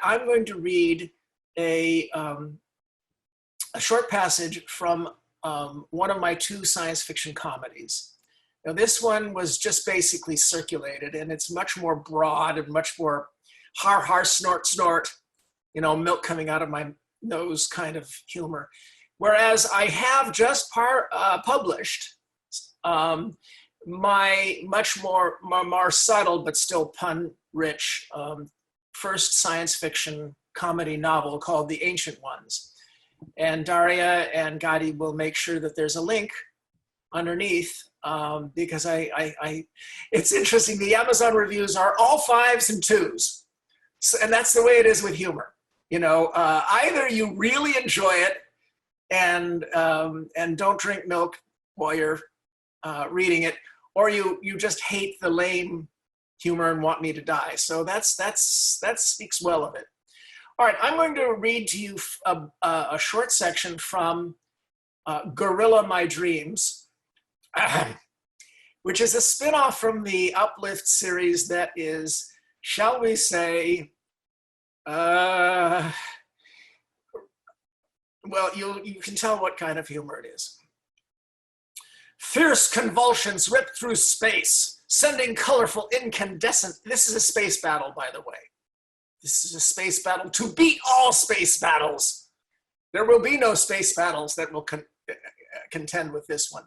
I'm going to read a short passage from one of my 2 science fiction comedies. Now, this one was just basically circulated, and it's much more broad and much more har har snort snort, you know, milk coming out of my nose kind of humor. Whereas I have just published my much more subtle but still pun-rich first science fiction comedy novel called The Ancient Ones. And Daria and Gadi will make sure that there's a link underneath because it's interesting. The Amazon reviews are all 5s and 2s. So, and that's the way it is with humor. You know, either you really enjoy it and don't drink milk while you're reading it, or you just hate the lame humor and want me to die. So that speaks well of it. All right, I'm going to read to you a short section from Gorilla My Dreams, which is a spin-off from the Uplift series that is, shall we say, well, you can tell what kind of humor it is. Fierce convulsions rip through space, sending colorful incandescent. This is a space battle, by the way. This is a space battle to beat all space battles. There will be no space battles that will contend with this one.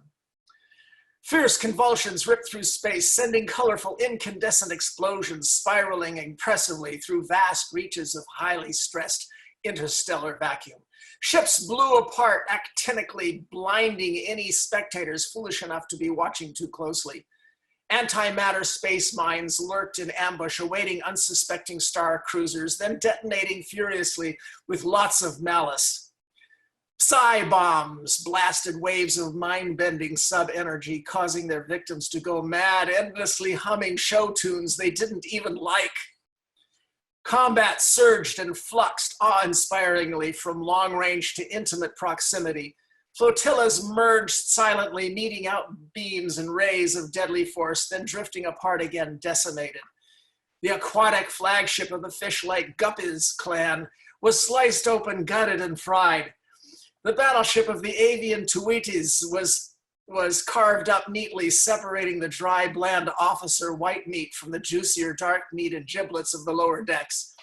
Fierce convulsions rip through space, sending colorful incandescent explosions spiraling impressively through vast reaches of highly stressed interstellar vacuum. Ships blew apart actinically, blinding any spectators foolish enough to be watching too closely. Antimatter space mines lurked in ambush, awaiting unsuspecting star cruisers, then detonating furiously with lots of malice. Psi bombs blasted waves of mind-bending sub-energy, causing their victims to go mad, endlessly humming show tunes they didn't even like. Combat surged and fluxed awe-inspiringly from long range to intimate proximity. Flotillas merged silently, meeting out beams and rays of deadly force, then drifting apart again, decimated. The aquatic flagship of the fish-like Guppies clan was sliced open, gutted, and fried. The battleship of the avian Tuites was carved up neatly, separating the dry, bland officer white meat from the juicier, dark-meated giblets of the lower decks.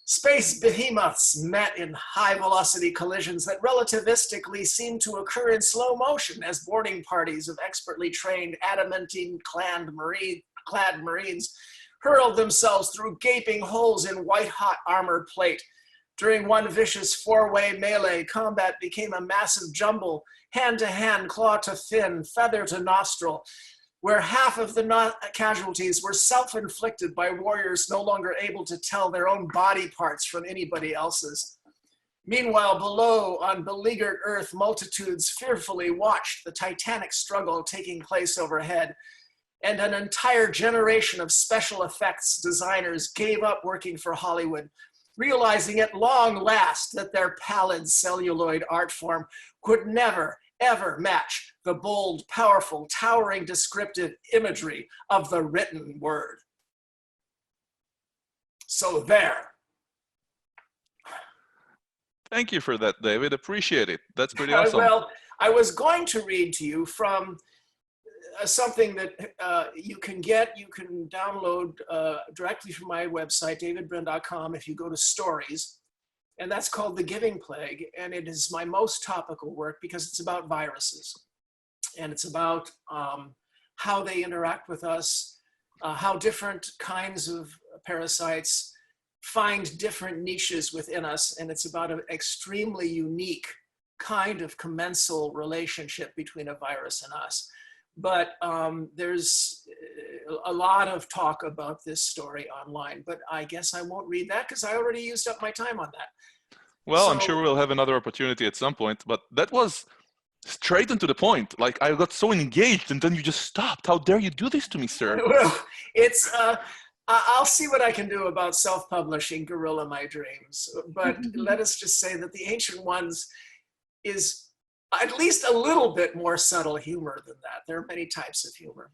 Space behemoths met in high-velocity collisions that relativistically seemed to occur in slow motion as boarding parties of expertly trained adamantine-clad Marines hurled themselves through gaping holes in white-hot armor plate. During one vicious 4-way melee, combat became a massive jumble, hand-to-hand, claw-to-fin, feather-to-nostril, where half of the casualties were self-inflicted by warriors no longer able to tell their own body parts from anybody else's. Meanwhile, below, on beleaguered Earth, multitudes fearfully watched the titanic struggle taking place overhead, and an entire generation of special effects designers gave up working for Hollywood, realizing at long last that their pallid celluloid art form could never, ever match the bold, powerful, towering descriptive imagery of the written word. So there. Thank you for that, David. Appreciate it. That's pretty awesome. Well, I was going to read to you from something that you can download directly from my website, davidbrin.com, if you go to stories. And that's called The Giving Plague. And it is my most topical work because it's about viruses. And it's about how they interact with us, how different kinds of parasites find different niches within us. And it's about an extremely unique kind of commensal relationship between a virus and us. But there's a lot of talk about this story online, but I guess I won't read that because I already used up my time on that. Well, So, I'm sure we'll have another opportunity at some point, but that was straight and to the point. Like, I got so engaged and then you just stopped. How dare you do this to me, sir? Well, it's, I'll see what I can do about self-publishing Gorilla My Dreams, but let us just say that The Ancient Ones is at least a little bit more subtle humor than that. There are many types of humor.